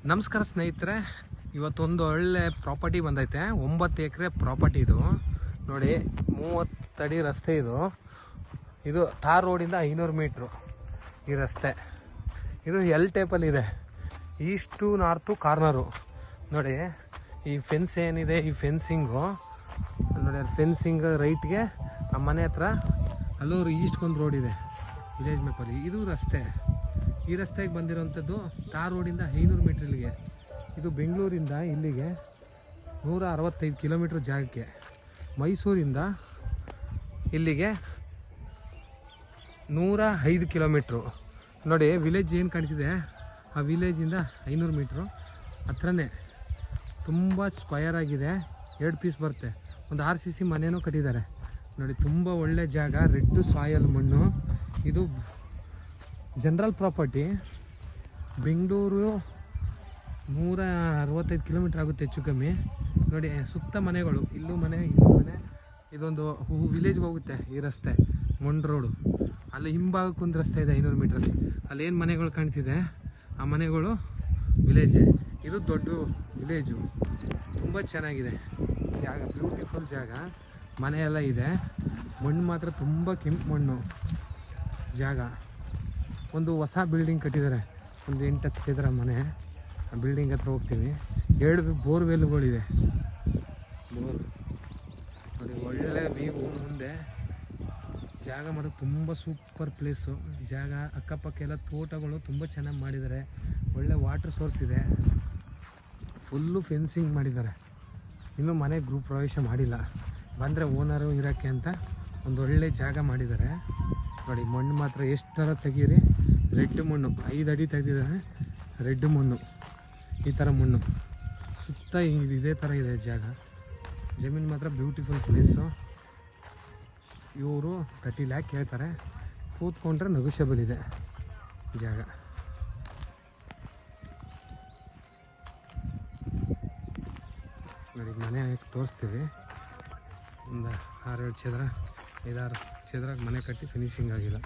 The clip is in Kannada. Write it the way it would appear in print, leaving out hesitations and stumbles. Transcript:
ನಮಸ್ಕಾರ ಸ್ನೇಹಿತರೆ, ಇವತ್ತೊಂದು ಒಳ್ಳೆ ಪ್ರಾಪರ್ಟಿ ಬಂದೈತೆ. 9 ಎಕರೆ ಪ್ರಾಪರ್ಟಿ ಇದು ನೋಡಿ. 30 ಅಡಿ ರಸ್ತೆ ಇದು ತಾರ್ ರೋಡಿಂದ 500 ಮೀಟ್ರು ಈ ರಸ್ತೆ. ಇದು ಎಲ್ ಟೈಪಲ್ಲಿ ಇದೆ, ಈಸ್ಟ್ ಟು ನಾರ್ತು ಕಾರ್ನರು ನೋಡಿ. ಈ ಫೆನ್ಸ್ ಏನಿದೆ, ಈ ಫೆನ್ಸಿಂಗು ನೋಡಿ, ಫೆನ್ಸಿಂಗ್ ರೈಟ್ಗೆ ಆ ಮನೆ ಹತ್ರ ಅಲ್ಲೂರು ಈಸ್ಟ್ಗೊಂದು ರೋಡ್ ಇದೆ ವಿಲೇಜ್ ಮ್ಯಾಪಲ್ಲಿ. ಇದು ರಸ್ತೆ. ಈ ರಸ್ತೆಗೆ ಬಂದಿರೋಂಥದ್ದು ತಾರ್ ರೋಡಿಂದ 500 ಮೀಟ್ರ್ ಇಲ್ಲಿಗೆ. ಇದು ಬೆಂಗಳೂರಿಂದ ಇಲ್ಲಿಗೆ 165 ಕಿಲೋಮೀಟ್ರ್ ಜಾಗಕ್ಕೆ. ಮೈಸೂರಿಂದ ಇಲ್ಲಿಗೆ 105 ಕಿಲೋಮೀಟ್ರು ನೋಡಿ. ವಿಲೇಜ್ ಏನು ಕಾಣಿಸಿದೆ, ಆ ವಿಲೇಜಿಂದ 500 ಮೀಟ್ರು ಹತ್ರನೇ. ತುಂಬ ಸ್ಕ್ವಯರ್ ಆಗಿದೆ, 2 ಪೀಸ್ ಬರುತ್ತೆ. ಒಂದು RCC ಮನೆಯೂ ಕಟ್ಟಿದ್ದಾರೆ ನೋಡಿ. ತುಂಬ ಒಳ್ಳೆ ಜಾಗ, ರೆಡ್ ಸಾಯಲ್ ಮಣ್ಣು. ಇದು ಜನರಲ್ ಪ್ರಾಪರ್ಟಿ. ಬೆಂಗಳೂರು 165 ಕಿಲೋಮೀಟ್ರ್ ಆಗುತ್ತೆ ಹೆಚ್ಚು ಕಮ್ಮಿ ನೋಡಿ. ಸುತ್ತ ಮನೆಗಳು, ಇಲ್ಲೂ ಮನೆ, ಇಲ್ಲೂ ಮನೆ. ಇದೊಂದು ವಿಲೇಜ್ಗೆ ಹೋಗುತ್ತೆ ಈ ರಸ್ತೆ, ಮೊಂಡ್ ರೋಡು. ಅಲ್ಲಿ ಹಿಂಭಾಗಕ್ಕೊಂದು ರಸ್ತೆ ಇದೆ 500 ಮೀಟ್ರಲ್ಲಿ. ಅಲ್ಲೇನು ಮನೆಗಳು ಕಾಣ್ತಿದೆ, ಆ ಮನೆಗಳು ವಿಲೇಜೇ. ಇದು ದೊಡ್ಡ ವಿಲೇಜು, ತುಂಬ ಚೆನ್ನಾಗಿದೆ ಜಾಗ, ಬ್ಯೂಟಿಫುಲ್ ಜಾಗ. ಮನೆಯೆಲ್ಲ ಇದೆ, ಮಣ್ಣು ಮಾತ್ರ ತುಂಬ ಕೆಂಪು ಮಣ್ಣು ಜಾಗ. ಒಂದು ಹೊಸ ಬಿಲ್ಡಿಂಗ್ ಕಟ್ಟಿದ್ದಾರೆ, ಒಂದು 8-10 ಚದರ ಮನೆ. ಆ ಬಿಲ್ಡಿಂಗ್ ಹತ್ರ ಹೋಗ್ತೀವಿ. 2 ಬೋರ್ವೆಲ್ಗಳಿದೆ, ಬೋರ್ ನೋಡಿ. ಒಳ್ಳೆ ವ್ಯೂ ಮುಂದೆ. ಜಾಗ ಮಾತ್ರ ತುಂಬ ಸೂಪರ್ ಪ್ಲೇಸು ಜಾಗ. ಅಕ್ಕಪಕ್ಕ ಎಲ್ಲ ತೋಟಗಳು ತುಂಬ ಚೆನ್ನಾಗಿ ಮಾಡಿದ್ದಾರೆ. ಒಳ್ಳೆ ವಾಟರ್ ಸೋರ್ಸ್ ಇದೆ. ಫುಲ್ಲು ಫೆನ್ಸಿಂಗ್ ಮಾಡಿದ್ದಾರೆ. ಇನ್ನೂ ಮನೆ ಗೃಹ ಪ್ರವೇಶ ಮಾಡಿಲ್ಲ, ಬಂದರೆ ಓನರು ಇರೋಕ್ಕೆ ಅಂತ ಒಂದೊಳ್ಳೆ ಜಾಗ ಮಾಡಿದ್ದಾರೆ ನೋಡಿ. ಮಣ್ಣು ಮಾತ್ರ ಎಷ್ಟರ ತೆಗೀರಿ, ರೆಡ್ ಮಣ್ಣು 5 ಅಡಿ ತೆಗೆದಿದ್ದಾರೆ. ರೆಡ್ ಮಣ್ಣು, ಈ ಥರ ಮಣ್ಣು ಸುತ್ತ ಇದೇ ಥರ ಇದೆ ಜಾಗ. ಜಮೀನು ಮಾತ್ರ ಬ್ಯೂಟಿಫುಲ್ ಪ್ಲೇಸು. ಇವರು 30 ಲ್ಯಾಕ್ ಹೇಳ್ತಾರೆ, ಕೂತ್ಕೊಂಡ್ರೆ ನೆಗೋಷಿಯಬಲ್ ಇದೆ ಜಾಗ. ನೋಡಿ ಮನೆ ತೋರಿಸ್ತೀವಿ. ಒಂದು 6-7 ಚದರ, 5-6 ಚದರ ಮನೆ ಕಟ್ಟಿ ಫಿನಿಶಿಂಗ್ ಆಗಿಲ್ಲ.